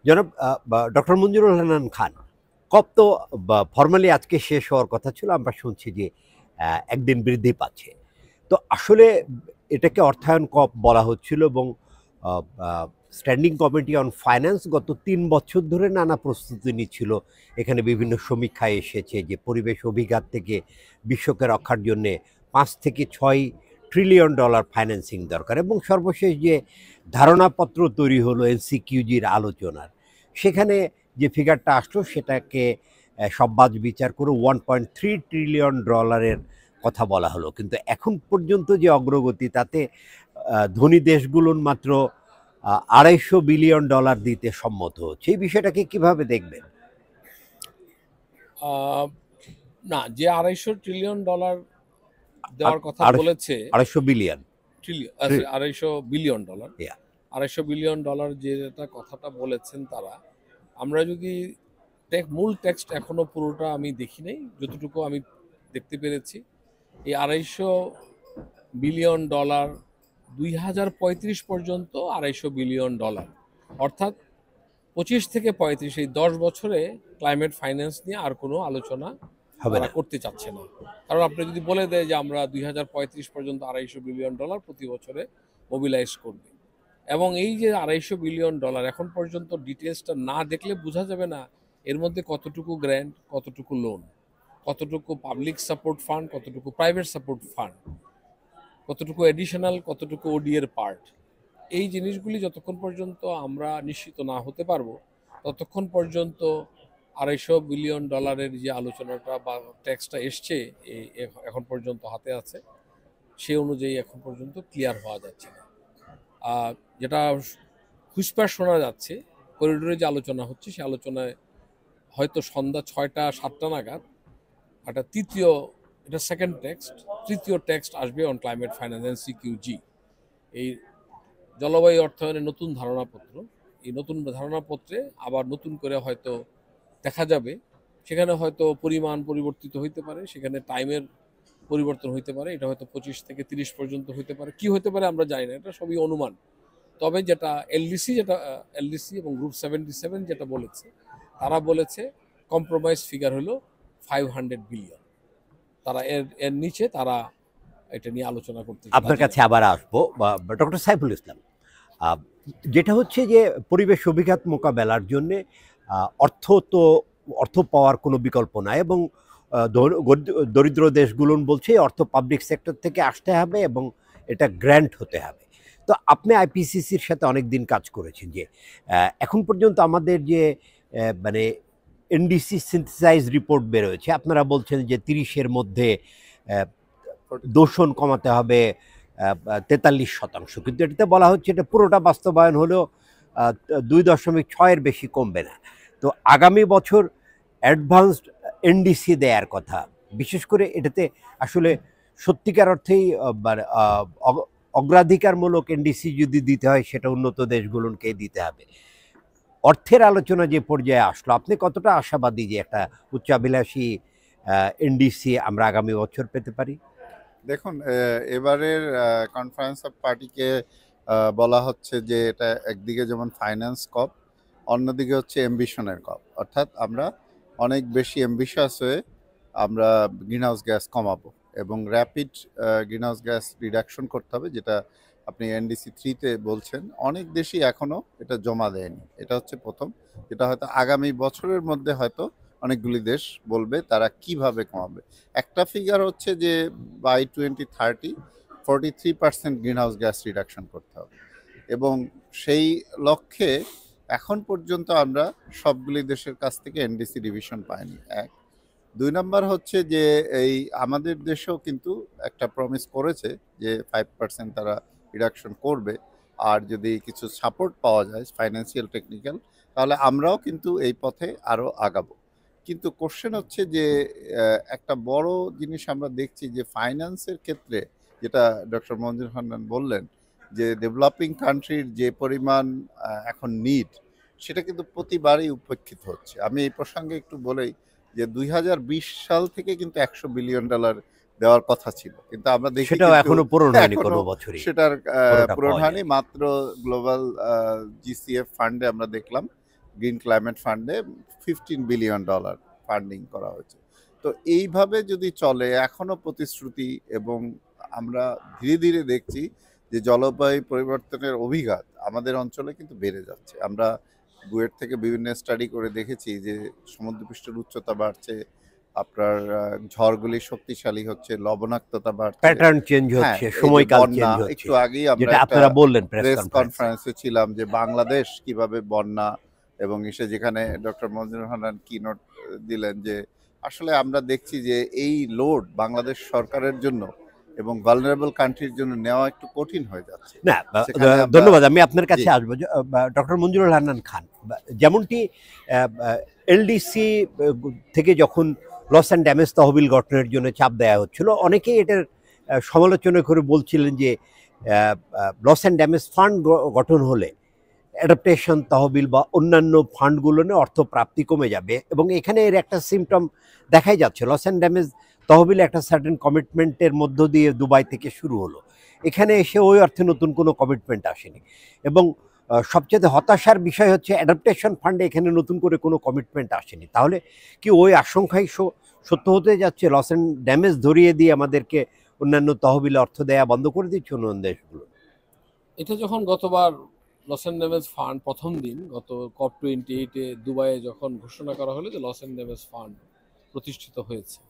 জনাব ডক্টর মঞ্জুরুল হান্নান খান, কপ তো ফর্মালি আজকে শেষ হওয়ার কথা ছিল, আমরা শুনছি যে একদিন বৃদ্ধি পাচ্ছে। তো আসলে এটাকে অর্থায়ন কপ বলা হচ্ছিল এবং স্ট্যান্ডিং কমিটি অন ফাইন্যান্স গত ৩ বছর ধরে নানা প্রস্তুতি নিচ্ছিল। এখানে বিভিন্ন সমীক্ষায় এসেছে যে পরিবেশ অভিঘাত থেকে বিশ্বকে রক্ষার জন্যে $৫ থেকে ৬ ট্রিলিয়ন ফাইন্যান্সিং দরকার, এবং সর্বশেষ যে ধারণাপত্র তৈরি হলো এনসিকিউজির আলোচনার, সেখানে যে ফিগারটা আসলো সেটাকে সব বাজ বিচার করে $1.3 ট্রিলিয়ন কথা বলা হলো। কিন্তু এখন পর্যন্ত যে অগ্রগতি, তাতে ধনী দেশগুলোর মাত্র $২৫০ বিলিয়ন দিতে সম্মত হচ্ছে। এই বিষয়টাকে কিভাবে দেখবেন? না, যে $২৫০ ট্রিলিয়ন দেওয়ার কথা বলেছে, ২৫০ বিলিয়ন, $২৫০ বিলিয়ন, $২৫০ যেটা কথাটা বলেছেন তারা, আমরা যদি মূল টেক্সট এখনো পুরোটা আমি দেখি নাই, যতটুকু আমি দেখতে পেরেছি এই $২৫০ বিলিয়ন 2035 পর্যন্ত $২৫০ বিলিয়ন, অর্থাৎ 25 থেকে 35 এই 10 বছরে ক্লাইমেট ফাইন্যান্স নিয়ে আর কোনো আলোচনা তারা করতে চাচ্ছে না। কারণ আপনি যদি বলে দেয় যে আমরা 2035 পর্যন্ত $২৫০ বিলিয়ন প্রতি বছরে মোবিলাইজ করবে, এবং এই যে $২৫০ বিলিয়ন এখন পর্যন্ত ডিটেলসটা না দেখলে বোঝা যাবে না এর মধ্যে কতটুকু গ্র্যান্ট, কতটুকু লোন, কতটুকু পাবলিক সাপোর্ট ফান্ড, কতটুকু প্রাইভেট সাপোর্ট ফান্ড, কতটুকু এডিশনাল, কতটুকু ওডি এর পার্ট। এই জিনিসগুলি যতক্ষণ পর্যন্ত আমরা নিশ্চিত না হতে পারবো, ততক্ষণ পর্যন্ত $২৫০ বিলিয়ন যে আলোচনাটা বা ট্যাক্সটা এসছে এখন পর্যন্ত হাতে আছে, সে অনুযায়ী এখন পর্যন্ত ক্লিয়ার হওয়া যাচ্ছে না। যেটা হুইসপার শোনা যাচ্ছে, করিডোরে যে আলোচনা হচ্ছে, সে আলোচনায় হয়তো সন্ধ্যা 6টা-7টা নাগাদ একটা এটা সেকেন্ড টেক্সট, তৃতীয় টেক্সট আসবে অন ক্লাইমেট ফাইন্যান্স এনসিকিউজি, এই জলবায়ু অর্থায়নের নতুন ধারণাপত্র। এই নতুন ধারণাপত্রে আবার নতুন করে হয়তো দেখা যাবে, সেখানে হয়তো পরিমাণ পরিবর্তিত হইতে পারে, সেখানে টাইমের পরিবর্তন হইতে পারে, এটা হয়তো 25 থেকে 30 পর্যন্ত হইতে পারে, কি হইতে পারে আমরা জানি না, এটা সবই অনুমান। তবে যেটা এলডিসি এবং গ্রুপ 77 যেটা বলেছে, তারা বলেছে কম্প্রোমাইজ ফিগার হলো 500 বিলিয়ন। তারা এর নিচে তারা এটা নিয়ে আলোচনা করতে। আপনার কাছে আবার আসবো ডক্টর সাইফুল ইসলাম। যেটা হচ্ছে যে পরিবেশ অভিঘাত মোকাবেলার জন্যে অর্থ পাওয়ার কোনো বিকল্প নাই, এবং দরিদ্র দেশগুলো বলছে অর্থ পাবলিক সেক্টর থেকে আসতে হবে এবং এটা গ্র্যান্ট হতে হবে। তো আপনি আইপিসিসির সাথে অনেক দিন কাজ করেছেন, যে এখন পর্যন্ত আমাদের যে মানে এনডিসি সিনথেসাইজ রিপোর্ট বেরোয়েছে, আপনারা বলছেন যে 30-এর মধ্যে দূষণ কমাতে হবে 43%, কিন্তু এটাতে বলা হচ্ছে এটা পুরোটা বাস্তবায়ন হলেও 2.6-এর বেশি কমবে না। তো আগামী বছর অ্যাডভান্সড এনডিসি দেওয়ার কথা, বিশেষ করে এটাতে আসলে সত্যিকার অর্থেই অগ্রাধিকারমূলক এনডিসি যদি দিতে হয়, সেটা উন্নত দেশগুলোকে দিতে হবে। অর্থের আলোচনা যে পর্যায়ে আসলো, আপনি কতটা আশাবাদী যে একটা উচ্চাভিলাষী এনডিসি আমরা আগামী বছর পেতে পারি? দেখুন, এবারের কনফারেন্স অফ পার্টিকে বলা হচ্ছে যে এটা একদিকে যেমন ফাইন্যান্স কপ, অন্যদিকে হচ্ছে অ্যাম্বিশনের কপ, অর্থাৎ আমরা অনেক বেশি অ্যাম্বিশাস হয়ে আমরা গ্রিনহাউস গ্যাস কমাবো এবং র্যাপিড গ্রিনহাউস গ্যাস রিডাকশন করতে হবে, যেটা আপনি এনডিসি 3-তে বলছেন। অনেক দেশই এখনও এটা জমা দেয়নি, এটা হচ্ছে প্রথম, যেটা হয়তো আগামী বছরের মধ্যে হয়তো অনেকগুলি দেশ বলবে তারা কিভাবে কমাবে। একটা ফিগার হচ্ছে যে বাই 2030 43% গ্রিনহাউস গ্যাস রিডাকশন করতে হবে, এবং সেই লক্ষ্যে এখন পর্যন্ত আমরা সবগুলি দেশের কাছ থেকে এনডিসি রিভিশন পাইনি। 1, 2 নম্বর হচ্ছে যে এই আমাদের দেশেও কিন্তু একটা প্রমিস করেছে যে 5% তারা রিডাকশন করবে, আর যদি কিছু সাপোর্ট পাওয়া যায় ফাইন্যান্সিয়াল টেকনিক্যাল, তাহলে আমরাও কিন্তু এই পথে আরও আগাবো। কিন্তু কোশ্চেন হচ্ছে যে একটা বড় জিনিস আমরা দেখছি যে ফাইন্যান্সের ক্ষেত্রে, যেটা ডক্টর মঞ্জুর হান্নান বললেন, যে ডেভেলপিং কান্ট্রির যে পরিমাণ এখন নিড, সেটা কিন্তু প্রতিবারই উপেক্ষিত হচ্ছে। আমি এই প্রসঙ্গে একটু বলেই যে 2020 সাল থেকে কিন্তু $100 বিলিয়ন দেওয়ার কথা ছিল, কিন্তু আমরা দেখি এখনো পূরণ হয়নি, কোনো বছরই সেটার পূরণ হয়নি। মাত্র গ্লোবাল জিসিএফ ফান্ডে আমরা দেখলাম গ্রিন ক্লাইমেট ফান্ডে $15 বিলিয়ন ফান্ডিং করা হয়েছে। তো এইভাবে যদি চলে, এখনো প্রতিশ্রুতি, এবং আমরা ধীরে ধীরে দেখছি যে জলবায়ু পরিবর্তনের অভিঘাত আমাদের অঞ্চলে কিন্তু বেড়ে যাচ্ছে। আমরা বুয়েট থেকে বিভিন্ন স্টাডি করে দেখেছি যে সমুদ্রপৃষ্ঠের উচ্চতা বাড়ছে, আপনার ঝড়গুলি শক্তিশালী হচ্ছে, লবণাক্ততা বাড়ছে, প্যাটার্ন চেঞ্জ হ্যাঁ, হচ্ছে, এই যে সময়কাল বন্যা। চেঞ্জ হচ্ছে, একটু আগেই আমরা যেটা একটা আপনারা বললেন প্রেস প্রেস কনফারেন্সে। কনফারেন্সে ছিলাম যে বাংলাদেশ কিভাবে বন্যা, এবং এসে যেখানে ডক্টর মঞ্জুর হান্নান কিনোট দিলেন যে আসলে আমরা দেখছি যে এই লোড বাংলাদেশ সরকারের জন্য এবং ভালনারেবল কান্ট্রির জন্য নেওয়া একটু কঠিন হয়ে যাচ্ছে। না, সেখানে আমরা- ধন্যবাদ। আমি আপনার কাছে জি। আসবো। ডক্টর মঞ্জুরুল হান্নান খান, যেমনটি এলডিসি থেকে যখন লস অ্যান্ড ড্যামেজ তহবিল গঠনের জন্য চাপ দেওয়া হচ্ছিল, অনেকেই এটার সমালোচনা করে বলছিলেন যে লস অ্যান্ড ড্যামেজ ফান্ড গঠন হলে অ্যাডাপ্টেশন তহবিল বা অন্যান্য ফান্ডগুলো নিয়ে অর্থ প্রাপ্তি কমে যাবে, এবং এখানে এর একটা সিমটম দেখাই যাচ্ছে। লস অ্যান্ড ড্যামেজ তহবিল একটা সার্টেন কমিটমেন্টের মধ্য দিয়ে দুবাই থেকে শুরু হলো, এখানে এসে ওই অর্থে নতুন কোনো কমিটমেন্ট আসেনি। এবং সবচেয়ে হতাশার বিষয় হচ্ছে অ্যাডাপ্টেশন ফান্ডে এখানে নতুন করে কোনো কমিটমেন্ট আসেনি। তাহলে কি ওই আশঙ্কাই সত্য হতে যাচ্ছে? লস অ্যান্ড ড্যামেজ ধরিয়ে দিয়ে আমাদেরকে অন্যান্য তহবিলে অর্থ দেয়া বন্ধ করে দিচ্ছে অন্য দেশগুলো। এটা যখন গতবার লস অ্যান্ড ড্যামেজ ফান্ড প্রথম দিন গত COP28-এ দুবাইয়ে যখন ঘোষণা করা হলো যে লস অ্যান্ড ড্যামেজ ফান্ড প্রতিষ্ঠিত হয়েছে,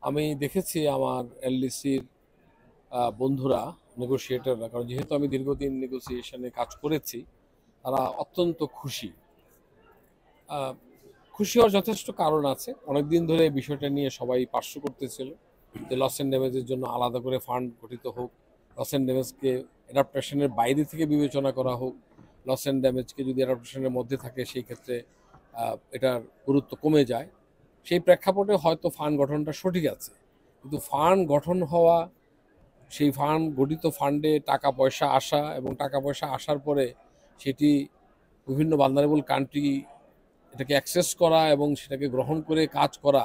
আমি দেখেছি আমার এলডিসির বন্ধুরা, নেগোসিয়েটররা, কারণ যেহেতু আমি দীর্ঘদিন নেগোসিয়েশনে কাজ করেছি, তারা অত্যন্ত খুশি। খুশি হওয়ার যথেষ্ট কারণ আছে। অনেকদিন ধরে এই বিষয়টা নিয়ে সবাই পার্শ্ব করতেছিল যে লস অ্যান্ড ড্যামেজের জন্য আলাদা করে ফান্ড গঠিত হোক, লস অ্যান্ড ড্যামেজকে অ্যাডাপ্টেশনের বাইরে থেকে বিবেচনা করা হোক, লস অ্যান্ড ড্যামেজকে যদি অ্যাডাপ্টেশনের মধ্যে থাকে সেই ক্ষেত্রে এটার গুরুত্ব কমে যায়। সেই প্রেক্ষাপটে হয়তো ফান্ড গঠনটা সঠিক আছে, কিন্তু ফান্ড গঠন হওয়া, সেই ফান্ড গঠিত ফান্ডে টাকা পয়সা আসা এবং টাকা পয়সা আসার পরে সেটি বিভিন্ন ভালনারেবল কান্ট্রি এটাকে অ্যাক্সেস করা এবং সেটাকে গ্রহণ করে কাজ করা,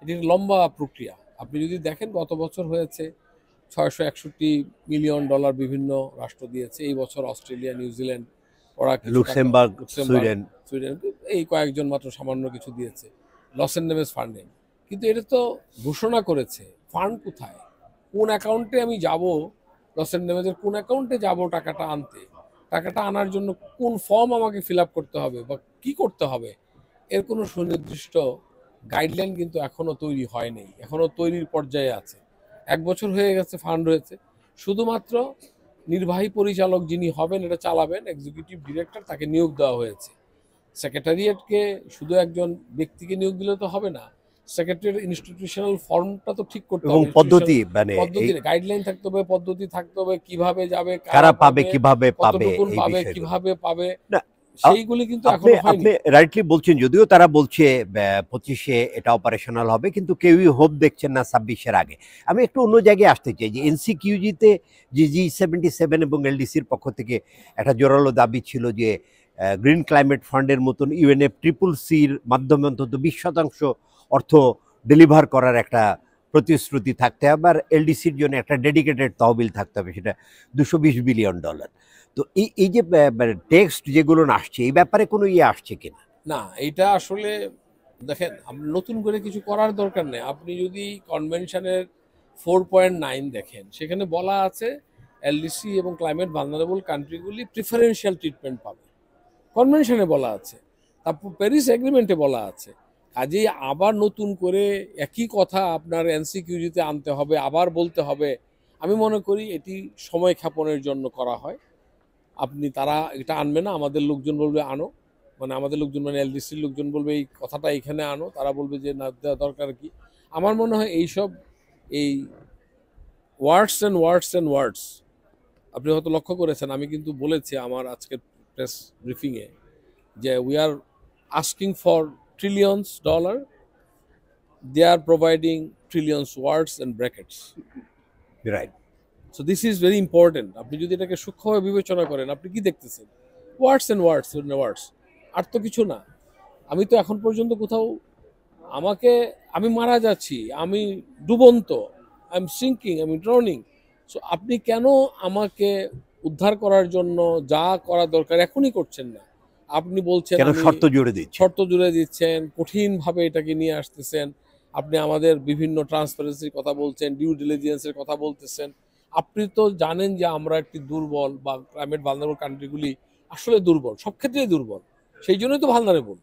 এটি লম্বা প্রক্রিয়া। আপনি যদি দেখেন গত বছর হয়েছে $661 মিলিয়ন বিভিন্ন রাষ্ট্র দিয়েছে। এই বছর অস্ট্রেলিয়া, নিউজিল্যান্ড, ওরা লুক্সেমবার্গ, সুইডেন সুইডেন এই কয়েকজন মাত্র সামান্য কিছু দিয়েছে লস অ্যান্ড ড্যামেজ ফান্ডে। কিন্তু এটা তো ঘোষণা করেছে, ফান্ড কোথায়, কোন অ্যাকাউন্টে আমি যাব, লস অ্যান্ড ড্যামেজের কোন অ্যাকাউন্টে যাব টাকাটা আনতে, টাকাটা আনার জন্য কোন ফর্ম আমাকে ফিল আপ করতে হবে বা কি করতে হবে, এর কোনো সুনির্দিষ্ট গাইডলাইন কিন্তু এখনো তৈরি হয়নি, এখনো তৈরির পর্যায়ে আছে। 1 বছর হয়ে গেছে, ফান্ড হয়েছে, শুধুমাত্র নির্বাহী পরিচালক যিনি হবেন, এটা চালাবেন, এক্সিকিউটিভ ডিরেক্টর, তাকে নিয়োগ দেওয়া হয়েছে। সেক্রেটারিয়েটকে শুধু একজন ব্যক্তিকে নিয়োগ দিলে তো হবে না, সেক্রেটারিয়েট ইনস্টিটিউশনাল ফর্মটা তো ঠিক করতে এবং হবে, পদ্ধতি, মানে পদ্ধতির গাইডলাইন থাকতে হবে, পদ্ধতি থাকতে হবে, কিভাবে যাবে, কারা পাবে, কিভাবে পাবে, কতটুকুন এই পাবে, বিষয়গুলো। কিভাবে পাবে, না, সেইগুলি কিন্তু আপনি এখনো হয়নি। রাইটলি বলছেন, যদিও তারা বলছে 25-এ এটা অপারেশনাল হবে, কিন্তু কেউই হোপ দেখছেন না 26-এর আগে। আমি একটু অন্য জায়গায় আসতে চাই যে এনসিকিউজিতে যে G77 এবং এলডিসির পক্ষ থেকে একটা জোরালো দাবি ছিল যে গ্রিন ক্লাইমেট ফান্ডের মতন UNFCCCর মাধ্যমে অন্তত 20% অর্থ ডেলিভার করার একটা প্রতিশ্রুতি থাকতে হবে, আর এলডিসির জন্য একটা ডেডিকেটেড তহবিল থাকতে হবে, সেটা $220 বিলিয়ন। তো এই যে টেক্সট যেগুলো আসছে, এই ব্যাপারে কোনো আসছে কিনা? না, এটা আসলে দেখেন, নতুন করে কিছু করার দরকার নেই। আপনি যদি কনভেনশনের 4.9 দেখেন, সেখানে বলা আছে এলডিসি এবং ক্লাইমেট ভালনারেবল কান্ট্রিগুলি প্রিফারেন্সিয়াল ট্রিটমেন্ট পাবে, কনভেনশনে বলা আছে। তারপর প্যারিস এগ্রিমেন্টে বলা আছে। কাজেই আবার নতুন করে একই কথা আপনার এনসিকিউজিতে আনতে হবে, আবার বলতে হবে, আমি মনে করি এটি সময় ক্ষেপণের জন্য করা হয়। তারা এটা আনবে না, আমাদের লোকজন বলবে আনো, মানে আমাদের লোকজন মানে এলডিসির লোকজন বলবে এই কথাটা এখানে আনো, তারা বলবে যে না, দেওয়া দরকার কি। আমার মনে হয় এইসব এই ওয়ার্ডস অ্যান্ড ওয়ার্ডস অ্যান্ড ওয়ার্ডস, আপনি হয়তো লক্ষ্য করেছেন, আমি কিন্তু বলেছি আমার আজকের প্রেস ব্রিফিংয়ে যে we are asking for trillions dollar, they are providing trillions words and brackets. Right. So this is very important. আপনি যদি এটাকে সূক্ষ্মভাবে বিবেচনা করেন, আপনি কি দেখতেছেন? ওয়ার্ডস অ্যান্ড ওয়ার্ডস অ্যান্ড ওয়ার্ডস, আর তো কিছু না। আমি তো এখন পর্যন্ত কোথাও আমি মারা যাচ্ছি, আমি ডুবন্ত, I am sinking, I am drowning. So আপনি কেন আমাকে উদ্ধার করার জন্য যা করা দরকার এখনই করছেন না? আপনি বলছেন কেন আমি শর্ত জুড়ে দিচ্ছে? শর্ত জুড়ে দিচ্ছেন, কঠিনভাবে এটাকে নিয়ে আসতেছেন, আপনি আমাদের বিভিন্ন ট্রান্সপারেন্সির কথা বলছেন, ডিউ ডিলিজেন্সের কথা বলতেছেন। আপনি তো জানেন যে আমরা একটি দুর্বল বা ক্লাইমেট ভালনারেবল কান্ট্রিগুলি আসলে দুর্বল, সব ক্ষেত্রেই দুর্বল, সেই জন্যই তো ভালনারেবল,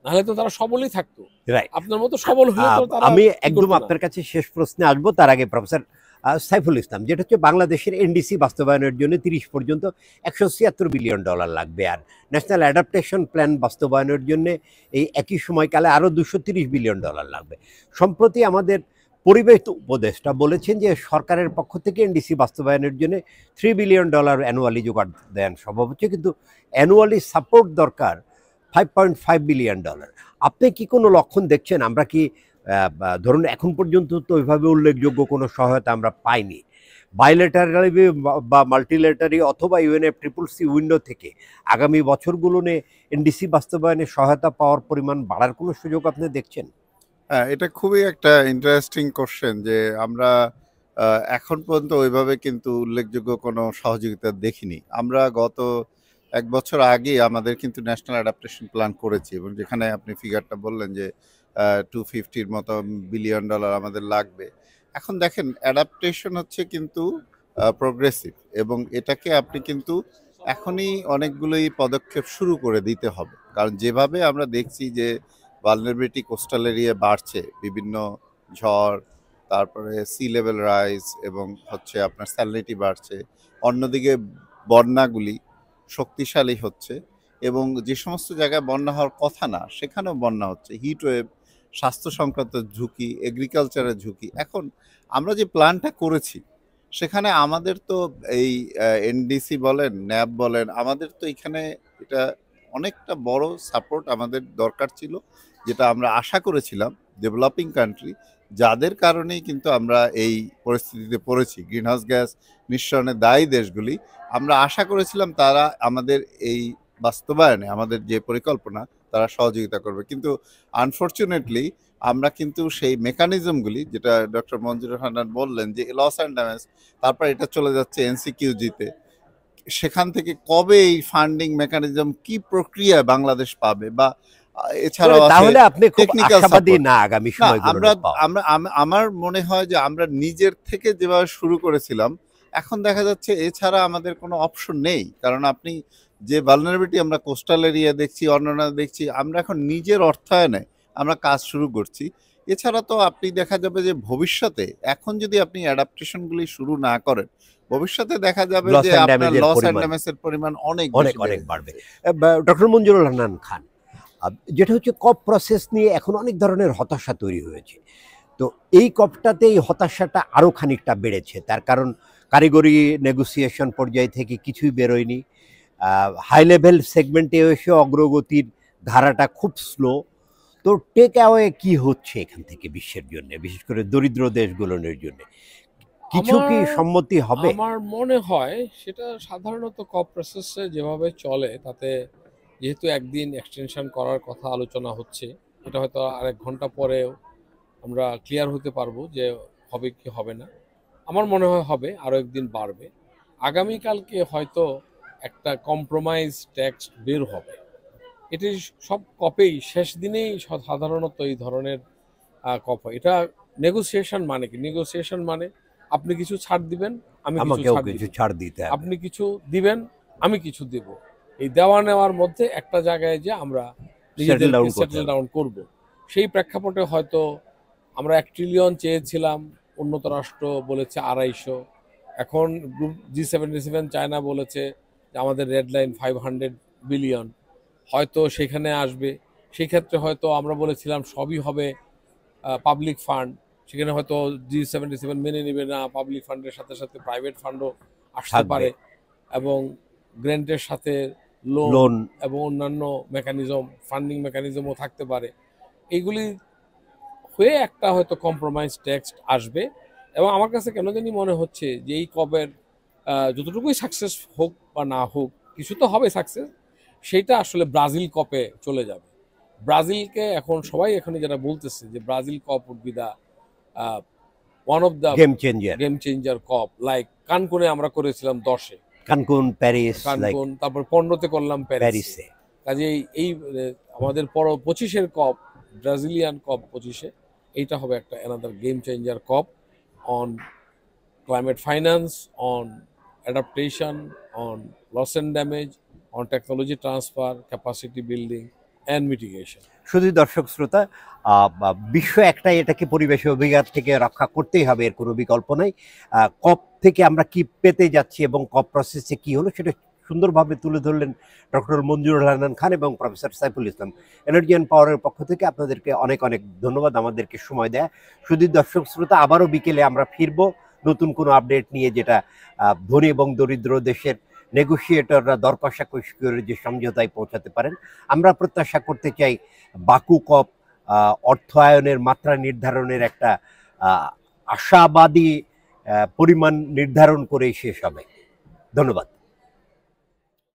নাহলে তো তারা সবলই থাকতো। রাইট। আপনার মতো সবল হলে তো তারা আমি কি একদম করতো না। আপনার কাছে শেষ প্রশ্নে আসবো, তার আগে প্রফেসর সাইফুল ইসলাম, যেটা হচ্ছে বাংলাদেশের এনডিসি বাস্তবায়নের জন্য 30 পর্যন্ত $176 বিলিয়ন লাগবে, আর ন্যাশনাল অ্যাডাপ্টেশন প্ল্যান বাস্তবায়নের জন্য এই একই সময়কালে আরও $230 বিলিয়ন লাগবে। সম্প্রতি আমাদের পরিবেশ উপদেষ্টা বলেছেন যে সরকারের পক্ষ থেকে এনডিসি বাস্তবায়নের জন্য $3 বিলিয়ন অ্যানুয়ালি জোগাড় দেন সম্ভব হচ্ছে, কিন্তু অ্যানুয়ালি সাপোর্ট দরকার $5.5 বিলিয়ন। আপনি কি কোনো লক্ষণ দেখছেন? আমরা কি ধরুন এখন পর্যন্ত তো ওইভাবে উল্লেখযোগ্য কোনো সহায়তা আমরা পাইনি, বাইলেটারালি বা মাল্টিলেটারি অথবা UNFCCC উইন্ডো থেকে আগামী বছরগুলো নিয়ে এনডিসি বাস্তবায়নে সহায়তা পাওয়ার পরিমাণ বাড়ার কোনো সুযোগ আপনি দেখছেন? হ্যাঁ, এটা খুবই একটা ইন্টারেস্টিং কোশ্চেন যে আমরা এখন পর্যন্ত ওইভাবে কিন্তু উল্লেখযোগ্য কোনো সহযোগিতা দেখিনি। আমরা গত 1 বছর আগে আমাদের কিন্তু ন্যাশনাল অ্যাডাপ্টেশন প্ল্যান করেছি, এবং যেখানে আপনি ফিগারটা বললেন যে 250 মতো বিলিয়ন ডলার আমাদের লাগবে। এখন দেখেন, অ্যাডাপ্টেশন হচ্ছে কিন্তু প্রোগ্রেসিভ, এবং এটাকে আপনি কিন্তু এখনই অনেকগুলোই পদক্ষেপ শুরু করে দিতে হবে। কারণ যেভাবে আমরা দেখছি যে ভালনারেবিলিটি কোস্টাল এরিয়া বাড়ছে, বিভিন্ন ঝড়, তারপরে সি লেভেল রাইজ, এবং হচ্ছে আপনার স্যালিনিটি বাড়ছে, অন্যদিকে বন্যাগুলি শক্তিশালী হচ্ছে, এবং যে সমস্ত জায়গায় বন্যা হওয়ার কথা না সেখানেও বন্যা হচ্ছে, হিট ওয়েভ, স্বাস্থ্য সংক্রান্ত ঝুঁকি, এগ্রিকালচারের ঝুঁকি। এখন আমরা যে প্ল্যানটা করেছি সেখানে আমাদের তো এই এনডিসি বলেন, ন্যাব বলেন, আমাদের তো এখানে এটা অনেকটা বড় সাপোর্ট আমাদের দরকার ছিল, যেটা আমরা আশা করেছিলাম ডেভেলপিং কান্ট্রি, যাদের কারণেই কিন্তু আমরা এই পরিস্থিতিতে পড়েছি, গ্রিনহাউস গ্যাস নিঃসরণে দায়ী দেশগুলি। আমরা আশা করেছিলাম তারা আমাদের এই বাস্তবায়নে, আমাদের যে পরিকল্পনা, তারা সহযোগিতা করবে, কিন্তু আনফর্চুনেটলি আমরা কিন্তু সেই মেকানিজমগুলি, যেটা ডক্টর মঞ্জুর হান্নান বললেন যে লস অ্যান্ড ড্যামেজ, তারপর এটা চলে যাচ্ছে এনসিকিউজিতে, সেখান থেকে কবে এই ফান্ডিং মেকানিজম, কি প্রক্রিয়া বাংলাদেশ পাবে, বা এছাড়াও আছে তাহলে আপনি খুব টেকনিক্যাল আশাবাদী সাপোর্ট। না আগামী না, সময়গুলো আমরা পাওয়া? আমরা আমার মনে হয় যে আমরা নিজের থেকে যেভাবে শুরু করেছিলাম, এখন দেখা যাচ্ছে এছাড়া আমাদের কোনো অপশন নেই। কারণ আপনি যে ভালনারেবিলিটি আমরা কোস্টাল এরিয়া দেখছি, অন্যান্য দেখছি, আমরা এখন নিজের অর্থায়নে আমরা কাজ শুরু করছি। এছাড়া তো আপনি দেখা যাবে যে ভবিষ্যতে, এখন যদি আপনি অ্যাডাপ্টেশনগুলি শুরু না করেন, ভবিষ্যতে দেখা যাবে লস যে অ্যান্ড আপনার ড্যামেজের লস অ্যান্ড পরিমাণ ড্যামেজের পরিমাণ অনেক অনেক বেশি অনেক বেড়ে বাড়বে। যাবে। ডক্টর মঞ্জুরুল হান্নান খান, যেটা হচ্ছে কপ প্রসেস নিয়ে এখন অনেক ধরনের হতাশা তৈরি হয়েছে। তো এই কপটাতে এই হতাশাটা আরও খানিকটা বেড়েছে, তার কারণ কারিগরি নেগোসিয়েশন পর্যায় থেকে কিছুই বেরোয়নি, হাই লেভেল সেগমেন্টে এসে অগ্রগতির ধারাটা খুব স্লো। তো টেক অ্যাওয়ে কি হচ্ছে এখান থেকে বিশ্বের জন্য, বিশেষ করে দরিদ্র দেশগুলোর জন্য কিছু কি আমার সম্মতি হবে? আমার মনে হয় সেটা সাধারণত কপ প্রসেসে যেভাবে চলে, তাতে যেহেতু একদিন এক্সটেনশন করার কথা আলোচনা হচ্ছে, এটা হয়তো আরেক ঘন্টা পরেও আমরা ক্লিয়ার হতে পারবো যে হবে কি হবে না। আমার মনে হয় হবে, আরও একদিন বাড়বে। আগামীকালকে হয়তো একটা কম্প্রোমাইজ টেক্সট বের হবে। এটি সব কপেই শেষ দিনেই সাধারণত এই ধরনের কপ হয়। এটা নেগোসিয়েশন মানে কি? নেগোসিয়েশন মানে আপনি কিছু ছাড় দিবেন, আমি কিছু আমাকেও ছাড় দিব, কিছু ছাড় দিতে হবে। আপনি কিছু দিবেন, আমি কিছু দেব। এই দেওয়া নেওয়ার মধ্যে একটা জায়গায় যে আমরা সেটেল নিজেদেরকে ডাউন করতে সেটেল হবে। ডাউন করব। সেই প্রেক্ষাপটে হয়তো আমরা 1 ট্রিলিয়ন চেয়েছিলাম, উন্নত রাষ্ট্র বলেছে 250, এখন গ্রুপ G77 চায়না বলেছে যে আমাদের রেড লাইন 500 বিলিয়ন হয়তো সেখানে আসবে। সেই ক্ষেত্রে হয়তো আমরা বলেছিলাম সবই হবে পাবলিক ফান্ড, সেখানে হয়তো G77 মেনে নেবে না, পাবলিক ফান্ডের সাথে সাথে প্রাইভেট ফান্ডও আসতে থাকবে পারে, এবং গ্র্যান্টের সাথে লোন লোন। এবং অন্যান্য মেকানিজম, ফান্ডিং মেকানিজমও থাকতে পারে। এইগুলি হয়ে একটা হয়তো কম্প্রোমাইজ টেক্সট আসবে। এবং আমার কাছে কেন জানি মনে হচ্ছে যে এই কবের যতটুকুই সাকসেস হোক বা না হোক, কিছু তো হবে সাকসেস, সেইটা আসলে ব্রাজিল কপে চলে যাবে। ব্রাজিলকে এখন সবাই এখানে যারা বলতেছে যে Brazil COP would be the one of the game changer. Game changer COP, like কানকুনে আমরা করেছিলাম 10-এ, কানকুন, প্যারিস, লাইক কানকুন, তারপর 15-তে করলাম প্যারিসে। প্যারিসে। কাজেই এই আমাদের 25-এর কপ, ব্রাজিলিয়ান কপ 25-এ, এইটা হবে একটা another game changer COP on climate finance, on adaptation, on loss and damage, on technology transfer, capacity building, and mitigation. শুধু দর্শক শ্রোতা, বিশ্ব একটাই, এটাকে পরিবেশের অভিঘাত থেকে রক্ষা করতেই হবে, এর কোনো বিকল্প নাই। কপ থেকে আমরা কি পেতে যাচ্ছি এবং কপ প্রসেসে কি হলো সেটা সুন্দরভাবে তুলে ধরলেন ডক্টর মঞ্জুরুল হান্নান খান এবং professor Saiful Islam. Energy and পাওয়ারের পক্ষ থেকে আপনাদেরকে অনেক অনেক ধন্যবাদ আমাদেরকে সময় দেয়। শুধু দর্শক শ্রোতা, আবারও বিকেলে আমরা ফিরবো নতুন কোনো আপডেট নিয়ে, যেটা ধনী এবং দরিদ্র দেশের নেগোসিয়েটররা দর কষাকষি করে যে সমঝোতায় পৌঁছাতে পারেন। আমরা প্রত্যাশা করতে চাই বাকু কপ অর্থায়নের মাত্রা নির্ধারণের একটা আশাবাদী পরিমাণ নির্ধারণ করেই শেষ হবে। ধন্যবাদ।